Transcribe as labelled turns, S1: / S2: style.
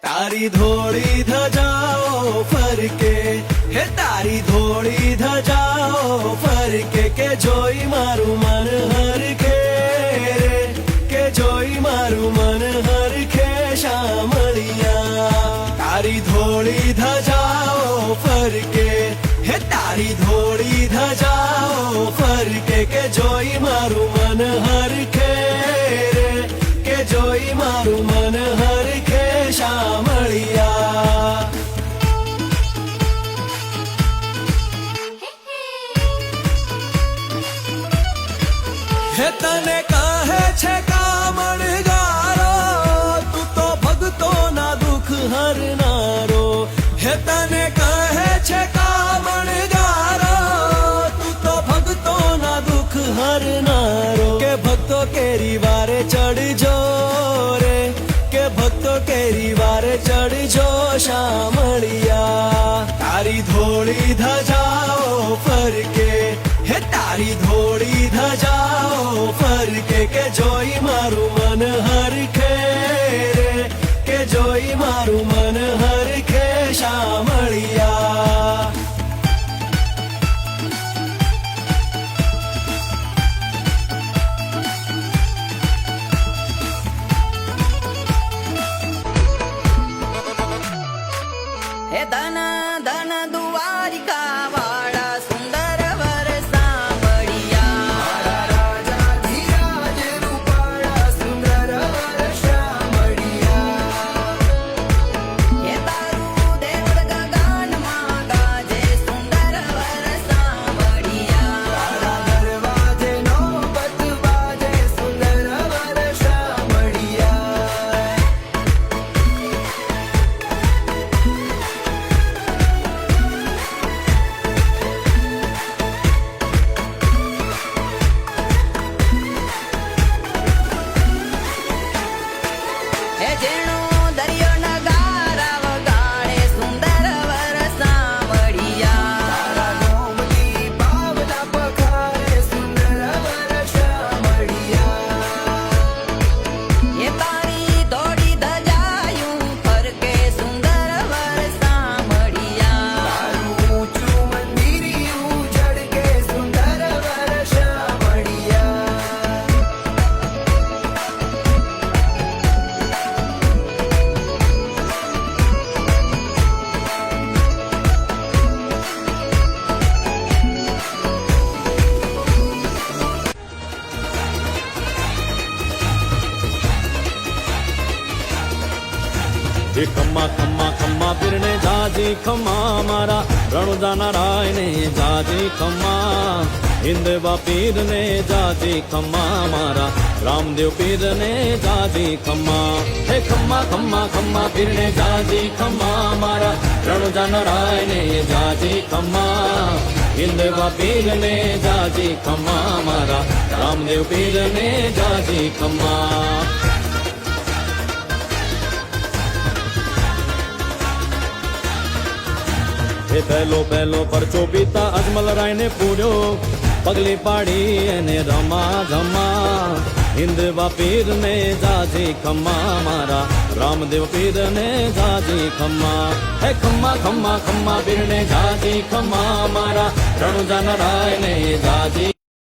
S1: તારી ધોળી ધજાઓ ફરકે, હે તારી ધોળી ધજાઓ ફરકે, કે જોઈ મારું મન હરખે રે, કે જોઈ મારું મન હરખે શામળિયા. તારી ધોળી ધજાઓ ફરકે, હે તારી ધોળી ધજાઓ ફરકે, કે જોઈ મારું મન હરખે રે, કે જોઈ મારું મન હરખે શામળિયા. હે તને કહે છે કામણગારો, તું તો ભક્તોના દુઃખ હરનારો. હે તને કહે છે કામણગારો, તું તો ભક્તોના દુઃખ હરનારો. કે ભક્તો કેરી વારે ચડજો રે, કે ભક્તો કેરી વારે ચડજો શામળિયા. તારી ધોળી ધજાઓ ફરકે, હે તારી ધોળી ધજાઓ ફરકે, કે જોઈ મારું મન હરખે રે, કે જોઈ મારું મન હરખે શામળિયા.
S2: હે ધન ધન દ્વારિકા વાળા સુંદર વર સાંભળિયા.
S1: રાજા ધીરાજ રૂપાળા સુંદર વર શામળિયા.
S2: હે તારું દેવળ ગગનમાં ગાજે સુંદર વર સાંભળિયા.
S1: દરવાજે નોબત બાજે સુંદર વર શામળિયા.
S2: હે જેણો દરિયો નગારા વગાડે સુંદર વર સાંભળિયા.
S1: ગોમતી પાવલા પખારે સુંદર વર શામળિયા.
S2: હે તારી ધોળી ધજાયું ફરકે સુંદર વર સાંભળિયા.
S1: ઊંચું મંદિરિયું ઝળકે સુંદર વર શામળિયા.
S3: એ ખમ્મા ખમ્મા ખમ્મા પીરને જાજી ખમ્મા મારા રણુજા નારાયણે જાજી ખમ્મા. હિંદવા પીરને જાજી ખમ્મા મારા રામદેવ પીરને જાજી ખમ્મા. હે ખમ્મા ખમ્મા ખમ્મા પીરને જાજી ખમ્મા મારા રણુજા નારાયણે જાજી ખમ્મા. હિંદવા પીરને જાજી ખમ્મા મારા રામદેવ પીરને જાજી ખમ્મા. એ પહેલો પહેલો પરચો પિતા અજમલ રાયને પૂર્યો, પગલી પાડી એને રમા જમા. હિંદવા પીરને જાજી ખમ્મા મારા રામદેવ પીરને જાજી ખમ્મા. હે ખમ્મા ખમ્મા ખમ્મા પીરને જાજી ખમ્મા મારા રણુજા નારાયણે જાજી